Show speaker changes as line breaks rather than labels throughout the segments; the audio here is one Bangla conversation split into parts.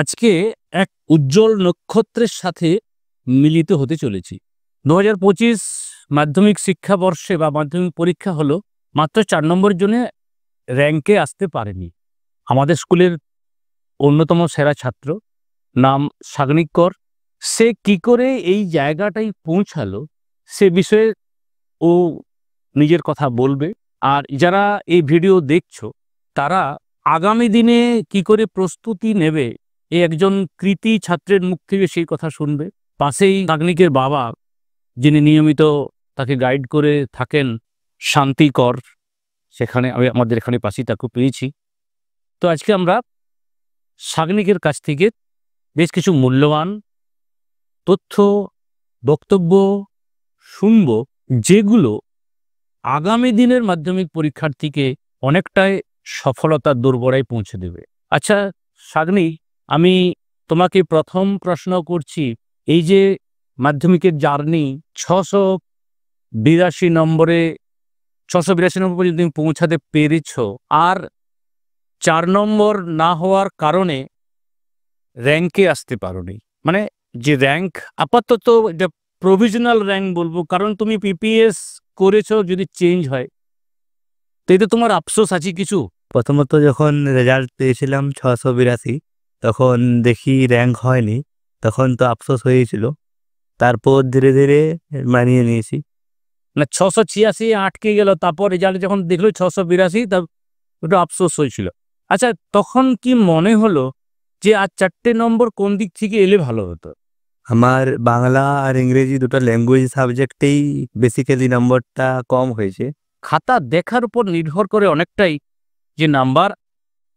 আজকে এক উজ্জ্বল নক্ষত্রের সাথে মিলিত হতে চলেছি। ২০২৫ মাধ্যমিক শিক্ষাবর্ষে বা মাধ্যমিক পরীক্ষা হলো, মাত্র ৪ নম্বরের জন্য র্যাঙ্কে আসতে পারেনি। আমাদের স্কুলের অন্যতম সেরা ছাত্র, নাম সাগ্নিক কর। সে কি করে এই জায়গাটায় পৌঁছালো সে বিষয়ে ও নিজের কথা বলবে। আর যারা এই ভিডিও দেখছো তারা আগামী দিনে কি করে প্রস্তুতি নেবে এই একজন কৃতী ছাত্রের মুখ থেকে সেই কথা শুনবে। পাশেই সাগ্নিকের বাবা, যিনি নিয়মিত তাকে গাইড করে থাকেন, শান্তিকর, সেখানে আমি আমাদের এখানে পাশেই তাকে পেয়েছি। তো আজকে আমরা সাগ্নিকের কাছ থেকে বেশ কিছু মূল্যবান তথ্য, বক্তব্য শুনব, যেগুলো আগামী দিনের মাধ্যমিক পরীক্ষার্থীকে অনেকটাই সফলতার দোরগোড়ায় পৌঁছে দেবে। আচ্ছা সাগ্নিক, আমি তোমাকে প্রথম প্রশ্ন করছি, এই যে মাধ্যমিকের জার্নি ৬৮২ নম্বরে ৬৮২ নম্বর পর্যন্ত তুমি পৌঁছাতে পেরেছ, আর ৪ নম্বর না হওয়ার কারণে র্যাঙ্কে আসতে পারোনি। মানে যে র্যাঙ্ক আপাতত এটা প্রভিশনাল র্যাঙ্ক বলবো, কারণ তুমি পিপিএস করেছো, যদি চেঞ্জ হয় তো এতে তোমার আফসোস আছে কিছু?
প্রথমত যখন রেজাল্ট পেয়েছিলাম ৬৮২, তখন দেখি র্যাঙ্ক হয়নি, তখন তো আফসোস হয়েছিল। তারপর ধীরে ধীরে মানিয়ে নিয়েছি।
না, ৬৮৬ আটকে গেল, তারপর রেজাল্ট যখন দেখলো ৬৮২, তা একটু আফসোস হয়েছিল। আচ্ছা, তখন কি মনে হলো যে আর ৪টে নম্বর কোন দিক থেকে এলে ভালো হতো?
আমার বাংলা আর ইংরেজি দুটো ল্যাঙ্গুয়েজ সাবজেক্টেই বেসিক্যালি নম্বরটা কম হয়েছে।
খাতা দেখার উপর নির্ভর করে অনেকটাই যে নাম্বার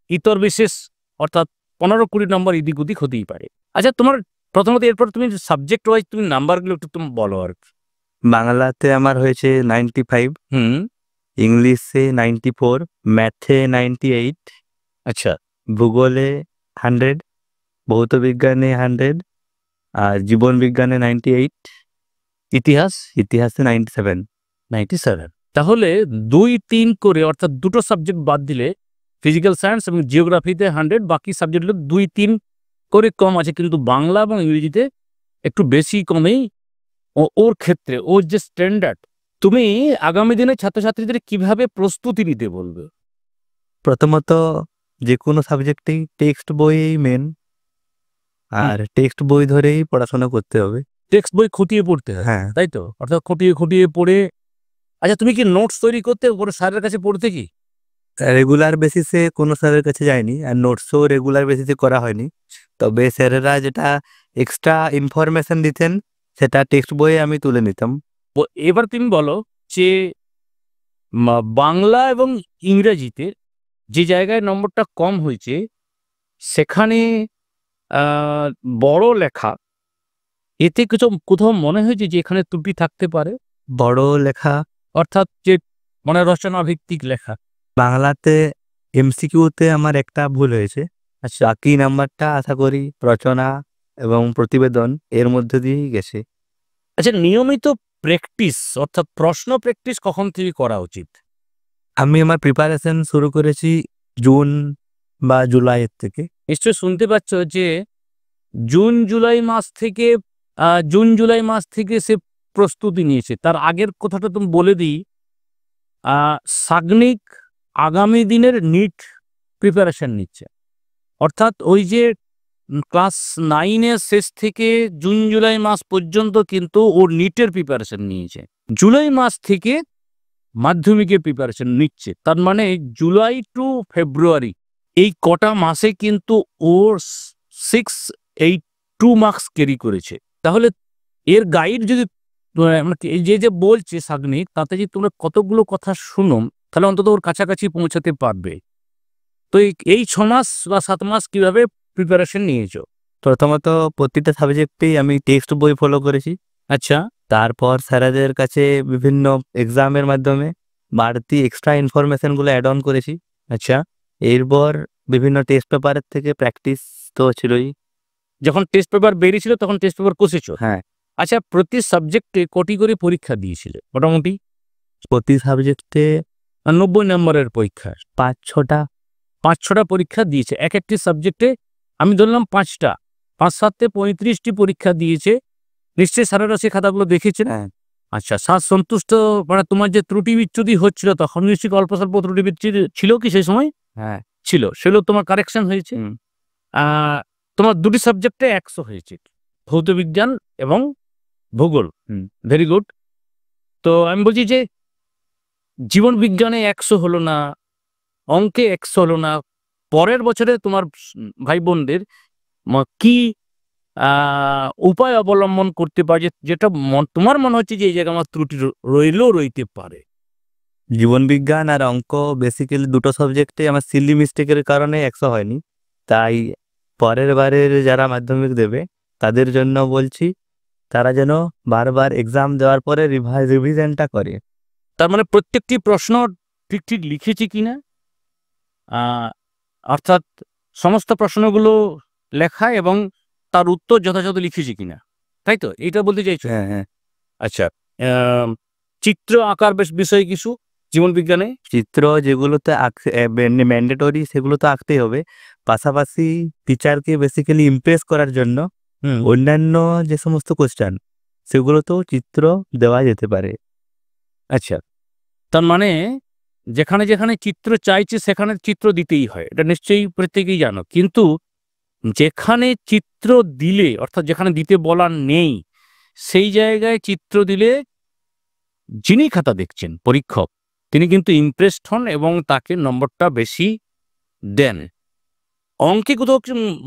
ইতর বিশেষ, অর্থাৎ ১৫-২০ নম্বর এদিক ওদিক হতেই পারে। আচ্ছা, তোমার প্রথমত এরপর তুমি সাবজেক্ট ওয়াইজ তুমি নাম্বারগুলো একটু তুমি বলো আর কি।
বাংলাতে আমার হয়েছে 95,
হুম,
ইংলিশে 94, ম্যাথে 98,
আচ্ছা,
ভূগোলে 100, ভৌত বিজ্ঞানে 100, আর জীবন বিজ্ঞানে 98, ইতিহাসে 97।
97। তাহলে ২-৩ করে, অর্থাৎ দুটো সাবজেক্ট বাদ দিলে ফিজিক্যাল সায়েন্স এবং জিওগ্রাফিতে 100, বাকি সাবজেক্টগুলো ২-৩ করে কম আছে, কিন্তু বাংলা এবং ইংরেজিতে একটু বেশি কমেই ওর ক্ষেত্রে ওর যে স্ট্যান্ডার্ড। তুমি আগামী দিনে ছাত্রছাত্রীদের কিভাবে প্রস্তুতি নিতে বলবে?
প্রথমত যে কোনো সাবজেক্টেই টেক্সট বইই মেন, আর টেক্সট বই ধরেই পড়াশোনা করতে হবে।
টেক্সট বই খুঁটিয়ে পড়তে হয়,
হ্যাঁ,
তাই তো? অর্থাৎ খুঁটিয়ে খুঁটিয়ে পড়ে। আচ্ছা, তুমি কি নোটস তৈরি করতে ওপরে স্যারের কাছে পড়তে কি?
রেগুলার বেসিসে কোনো স্যারের কাছে যায়নি, আর নোটসও রেগুলার বেসিসে করা হয়নি। তবে স্যারেরা যেটা এক্সট্রা ইনফরমেশন দিতেন সেটা টেক্সট বইয়ে আমি তুলে নিতাম।
এবার তুমি বলো যে বাংলা এবং ইংরেজিতে যে জায়গায় নম্বরটা কম হয়েছে সেখানে বড় লেখা, এতে কিছু কোথাও মনে হয়েছে যে এখানে ত্রুটি থাকতে পারে?
বড় লেখা
অর্থাৎ যে মানে রচনা ভিত্তিক লেখা।
বাংলাতে এমসিকিউতে আমার একটা ভুল হয়েছে।
আচ্ছা,
বাকি নাম্বারটা আশা করি রচনা এবং প্রতিবেদন এর মধ্যে দিয়েই গেছে।
আচ্ছা, নিয়মিত প্র্যাকটিস অর্থাৎ প্রশ্ন প্র্যাকটিস কখন থেকে করা উচিত?
আমি আমার প্রিপারেশন শুরু করেছি জুন বা জুলাইয়ের থেকে।
নিশ্চয়ই শুনতে পাচ্ছ যে জুন জুলাই মাস থেকে সে প্রস্তুতি নিয়েছে। তার আগের কথাটা তুমি বলে দিই, সাগ্নিক আগামী দিনের নিট প্রিপারেশন নিচ্ছে। অর্থাৎ ওই যে ক্লাস 9-এর শেষ থেকে জুন জুলাই মাস পর্যন্ত কিন্তু ওর নিটের প্রিপারেশন নিয়েছে। জুলাই মাস থেকে মাধ্যমিকের প্রিপারেশন নিচ্ছে। তার মানে জুলাই টু ফেব্রুয়ারি এই কটা মাসে কিন্তু ওর 682 মার্কস ক্যারি করেছে। তাহলে এর গাইড যদি এই যে বলছে সাগ্নিক, তাতে যদি তোমরা কতগুলো কথা শুনো, তাহলে অন্তত ওর কাছাকাছি পৌঁছাতে পারবে। তো এই 6 মাস বা 7 মাস কিভাবে প্রিপারেশন নিয়েছো?
প্রথমত প্রতিটা সাবজেক্টেই আমি টেক্সট বই ফলো করেছি।
আচ্ছা,
তারপর স্যারেদের কাছে বিভিন্ন এক্সামের মাধ্যমে বাড়তি এক্সট্রা ইনফরমেশনগুলো অ্যাড অন করেছি।
আচ্ছা।
এরপর বিভিন্ন টেস্ট পেপারের থেকে প্র্যাকটিস তো ছিলই।
যখন টেস্ট পেপার বেরিয়েছিল তখন টেস্ট পেপার কষেছো?
হ্যাঁ,
আচ্ছা, প্রতি সাবজেক্টে কটি করে পরীক্ষা দিয়েছিলে মোটামুটি?
প্রতি সাবজেক্টে
90 নম্বরের পরীক্ষা
5-6টা।
5-6টা পরীক্ষা দিয়েছে এক একটি সাবজেক্টে। আমি ধরলাম 5টা, 5-7-এ 35টি পরীক্ষা দিয়েছে। নিশ্চয়ই স্যারেরা সেই খাতাগুলো দেখেছেন।
হ্যাঁ।
আচ্ছা, স্যার সন্তুষ্ট, মানে তোমার যে ত্রুটি বিচ্যুতি হচ্ছিল তখন নিশ্চয়ই অল্প স্বল্প ত্রুটি বিচ্যুতি ছিল কি সেই সময়?
হ্যাঁ।
ছিল। সেগুলো তোমার কারেকশন হয়েছে।
হুম।
আ তোমার 2টি সাবজেক্টে 100 হয়েছে। ভৌতবিজ্ঞান এবং ভূগোল।
হুম।
Very good. তো আমি বলছি যে জীবন বিজ্ঞানে 100 হলো না, অঙ্কে 100 হলো না। পরের বছরে তোমার ভাই বোনদের কি আ উপায় অবলম্বন করতে পারে যেটা তোমার মনে হচ্ছে যে এই জায়গায় আমার ত্রুটি রইতে পারে?
জীবনবিজ্ঞান আর অঙ্ক বেসিক্যালি দুটো সাবজেক্টে আমার সিলি মিস্টেকের কারণে 100 হয়নি। তাই পরের বারের যারা মাধ্যমিক দেবে তাদের জন্য বলছি, তারা যেন বারবার এক্সাম দেওয়ার পরে রিভিশনটা করে।
তার মানে প্রত্যেকটি প্রশ্ন ঠিক লিখেছি কিনা? আ অর্থাৎ সমস্ত প্রশ্নগুলো লেখা এবং তার উত্তর যথাযথ লিখেছি কিনা, তাই তো? এইটা বলতে চাইছো?
হ্যাঁ, হ্যাঁ।
আচ্ছা, চিত্র আঁকার বিষয় কিছু জীবনবিজ্ঞানে?
চিত্র যেগুলোতে ম্যান্ডেটরি সেগুলো তো আঁকতেই হবে। পাশাপাশি টিচারকে বেসিক্যালি ইমপ্রেস করার জন্য অন্যান্য যে সমস্ত কোয়েশ্চেন সেগুলোতেও চিত্র দেওয়া যেতে পারে।
আচ্ছা, তার মানে যেখানে চিত্র চাইছে সেখানে চিত্র দিতেই হয়। এটা নিশ্চয়ই প্রত্যেকেই জানো। কিন্তু যেখানে চিত্র দিলে, অর্থাৎ যেখানে দিতে বলা নেই, সেই জায়গায় চিত্র দিলে যিনি খাতা দেখছেন, পরীক্ষক, তিনি কিন্তু ইমপ্রেসড হন এবং তাকে নম্বরটা বেশি দেন। অঙ্কে কোথাও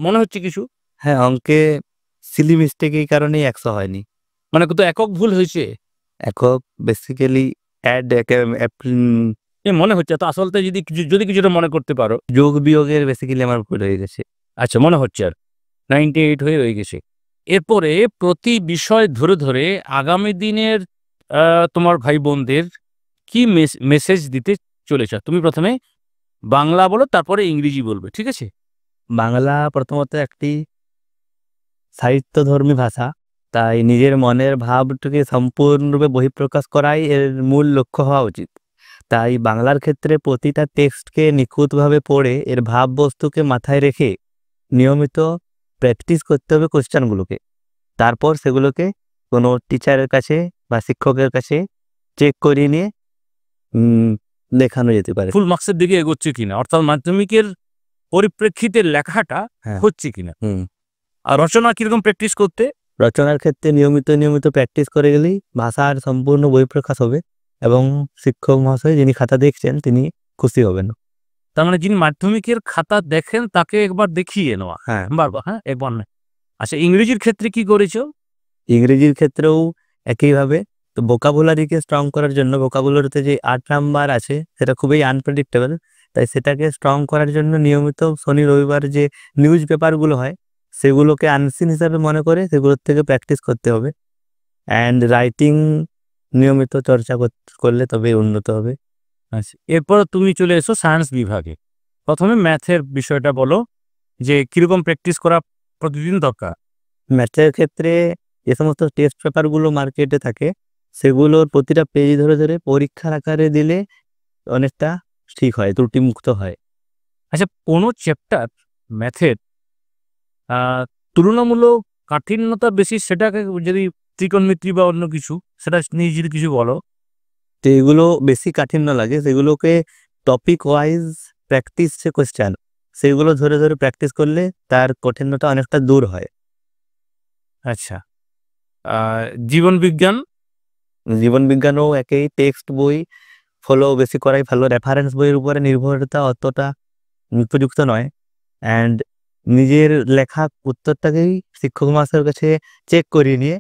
মনে হচ্ছে কিছু?
হ্যাঁ, অঙ্কে সিলি মিস্টেক এই কারণেই 100 হয়নি।
মানে কোথাও একক ভুল হয়েছে?
একক বেসিক্যালি অ্যাড
মনে হচ্ছে তো আসলতে যদি কিছুটা মনে করতে পারো।
যোগ বিয়োগের বেসিক্যালি আমার ভুল হয়ে গেছে।
আচ্ছা, মনে হচ্ছে আর 98 হয়ে রয়ে গেছে। এরপরে প্রতি বিষয় ধরে আগামী দিনের তোমার ভাই বোনদের কি মেসেজ দিতে চলেছ? তুমি প্রথমে বাংলা বলো, তারপরে ইংরেজি বলবে, ঠিক আছে?
বাংলা প্রথমত একটি সাহিত্যধর্মী ভাষা। তাই নিজের মনের ভাবটাকে সম্পূর্ণরূপে বহিঃপ্রকাশ করাই এর মূল লক্ষ্য হওয়া উচিত। তাই বাংলার ক্ষেত্রে প্রতিটা টেক্সটকে নিখুঁতভাবে পড়ে এর ভাববস্তুকে মাথায় রেখে নিয়মিত প্র্যাকটিস করতে হবে কোশ্চেনগুলোকে। তারপর সেগুলোকে কোনো টিচারের কাছে বা শিক্ষকের কাছে চেক করিয়ে নিয়ে লেখানো যেতে পারে।
ফুল মার্কসের দিকে এগোচ্ছে কিনা, অর্থাৎ মাধ্যমিকের পরিপ্রেক্ষিতে লেখাটা
হ্যাঁ।
হচ্ছে কিনা। আর রচনা কিরকম প্র্যাকটিস করতে?
রচনার ক্ষেত্রে নিয়মিত প্র্যাকটিস করে গেলেই ভাষার সম্পূর্ণ বহিঃপ্রকাশ হবে এবং শিক্ষক মহাশয় যিনি খাতা দেখছেন তিনি খুশি হবেন।
তার মানে যিনি মাধ্যমিকের খাতা দেখেন তাকে একবার দেখিয়ে নেওয়া।
হ্যাঁ।
বারবার, হ্যাঁ, একবার নয়। আচ্ছা, ইংরেজির ক্ষেত্রে কি করেছো?
ইংরেজির ক্ষেত্রেও একইভাবে। তো ভোকাবুলারিকে স্ট্রং করার জন্য ভোকাবুলারিতে যে 8 নাম্বার আছে সেটা খুবই আনপ্রেডিক্টেবল। তাই সেটাকে স্ট্রং করার জন্য নিয়মিত শনি রবিবার যে নিউজ পেপারগুলো হয় সেগুলোকে আনসিন হিসাবে মনে করে সেগুলোর থেকে প্র্যাকটিস করতে হবে। অ্যান্ড রাইটিং নিয়মিত চর্চা করলে তবেই উন্নত হবে।
আচ্ছা, এরপর তুমি চলে এসো সায়েন্স বিভাগে। প্রথমে ম্যাথের বিষয়টা বলো যে কিরকম প্র্যাকটিস করা প্রতিদিন দরকার।
ম্যাথের ক্ষেত্রে যে সমস্ত টেস্ট পেপারগুলো মার্কেটে থাকে সেগুলোর প্রতিটা পেজ ধরে পরীক্ষার আকারে দিলে অনেকটা ঠিক হয়, ত্রুটিমুক্ত হয়।
আচ্ছা, কোনো চ্যাপ্টার ম্যাথের তুলনামূলক কাঠিন্যতা বেশি, সেটাকে যদি ত্রিকোণমিতি বা অন্য কিছু, সেটা নিয়ে যদি কিছু বলো।
তো এগুলো বেশি কাঠিন্য লাগে, সেগুলোকে টপিক ওয়াইজ প্র্যাকটিস যে কোয়েশ্চেন সেগুলো ধরে প্র্যাকটিস করলে তার কঠিন্যতা অনেকটা দূর হয়।
আচ্ছা, জীবনবিজ্ঞান?
জীবনবিজ্ঞানও একই, টেক্সট বই ফলো বেশি করাই ভালো। রেফারেন্স বইয়ের উপরে নির্ভরতা অতটা উপযুক্ত নয়। অ্যান্ড নিজের লেখা উত্তরটাকেই শিক্ষক মহাশয়ের কাছে চেক করিয়ে নিয়ে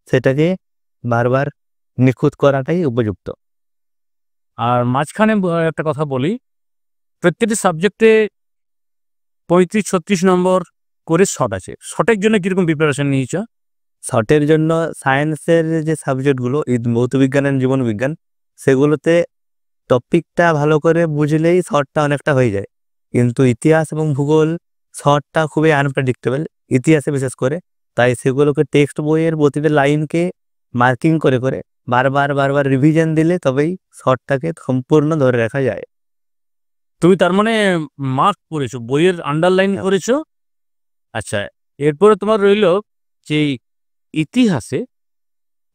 সেটাকে বারবার নিখুঁত করাটাই উপযুক্ত।
আর মাঝখানে একটা কথা বলি, প্রত্যেকটি সাবজেক্টে 35-36 নম্বর করে শর্ট আছে। শর্টের জন্য কিরকম প্রিপারেশন নিয়েছ?
শর্টের জন্য সায়েন্সের যে সাবজেক্টগুলো ভৌতবিজ্ঞান আর জীবনবিজ্ঞান সেগুলোতে টপিকটা ভালো করে বুঝলেই শর্টটা অনেকটা হয়ে যায়। কিন্তু ইতিহাস এবং ভূগোল শর্টটা খুবই আনপ্রেডিক্টেবল, ইতিহাসে বিশেষ করে। তাই সেগুলোকে টেক্সট বইয়ের প্রতিটা লাইনকে মার্কিং করে বারবার রিভিশন দিলে তবেই শর্টটাকে সম্পূর্ণ ধরে রাখা যায়।
তুমি তার মানে মার্ক করেছো, বইয়ের আন্ডারলাইন করেছো আচ্ছা, এরপরে তোমার রইল যে ইতিহাসে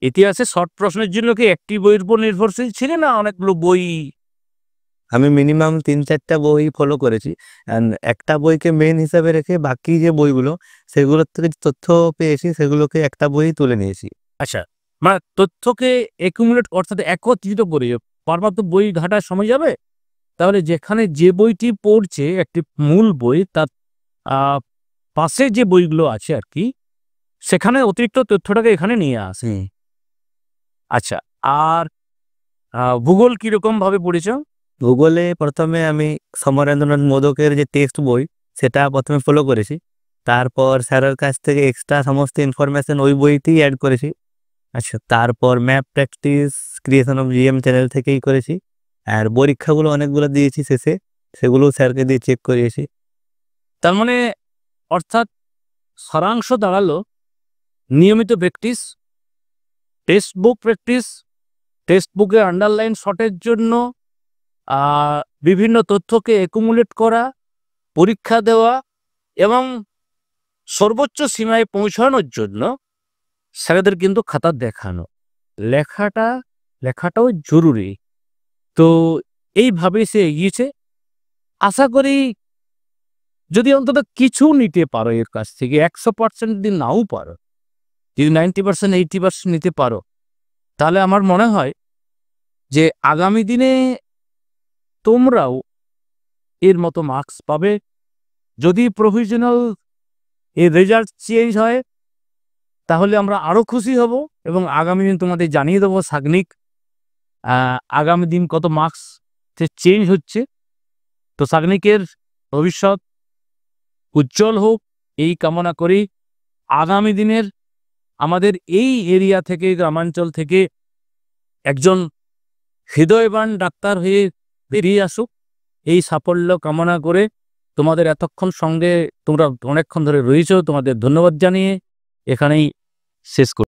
ইতিহাসে শর্ট প্রশ্নের জন্য কি একটি বইয়ের উপর নির্ভরশীল ছিলে না অনেকগুলো বই?
আমি মিনিমাম ৩-৪টা বই ফলো করেছি। একটা বইকে মেইন হিসাবে রেখে বাকি যে বইগুলো সেগুলোর থেকে যে তথ্য পেয়েছি সেগুলোকে একটা বই তুলে নিয়েছি।
আচ্ছা, মানে তথ্যকে একুমুলেট অর্থাৎ একত্রিত করে বারবার তো বই ঘাটার সময় যাবে। তাহলে যেখানে যে বইটি পড়ছে একটি মূল বই তার পাশে যে বইগুলো আছে আর কি, সেখানে অতিরিক্ত তথ্যটাকে এখানে নিয়ে আসে। আচ্ছা, আর ভূগোল কিরকম ভাবে পড়েছ?
ভূগোলে প্রথমে আমি সমরেন্দ্রনাথ মোদকের যে টেক্সট বই সেটা প্রথমে ফলো করেছি। তারপর স্যারের কাছ থেকে এক্সট্রা সমস্ত ইনফরমেশন ওই বইতেই অ্যাড করেছি। আচ্ছা, তারপর map practice creation of GM channel থেকেই করেছি। আর পরীক্ষাগুলো অনেকগুলো দিয়েছি শেষে, সেগুলোও স্যারকে দিয়ে চেক করিয়েছি।
তার মানে অর্থাৎ সারাংশ দাঁড়ালো নিয়মিত practice, text book practice, text বুকে আন্ডারলাইন শটের জন্য বিভিন্ন তথ্যকে একুমুলেট করা, পরীক্ষা দেওয়া এবং সর্বোচ্চ সীমায় পৌঁছানোর জন্য স্যারেদের কিন্তু খাতা দেখানো। লেখাটাও জরুরি। তো এইভাবেই সে এগিয়েছে। আশা করি যদি অন্তত কিছু নিতে পারো এর কাছ থেকে, 100% যদি নাও পারো, যদি 90% 80% নিতে পারো, তাহলে আমার মনে হয় যে আগামী দিনে তোমরাও এর মতো মার্কস পাবে। যদি প্রভিশনাল এর রেজাল্ট চেঞ্জ হয় তাহলে আমরা আরও খুশি হব এবং আগামী দিন তোমাদের জানিয়ে দেবো সাগ্নিক আগামী দিন কত মার্কস চেঞ্জ হচ্ছে। তো সাগ্নিকের ভবিষ্যৎ উজ্জ্বল হোক এই কামনা করি। আগামী দিনের আমাদের এই এরিয়া থেকে, গ্রামাঞ্চল থেকে একজন হৃদয়বান ডাক্তার হয়ে বেরিয়ে আসুক এই সাফল্য কামনা করে তোমাদের এতক্ষণ সঙ্গে তোমরা অনেকক্ষণ ধরে রয়েছো, তোমাদের ধন্যবাদ জানিয়ে এখানেই শেষ করি।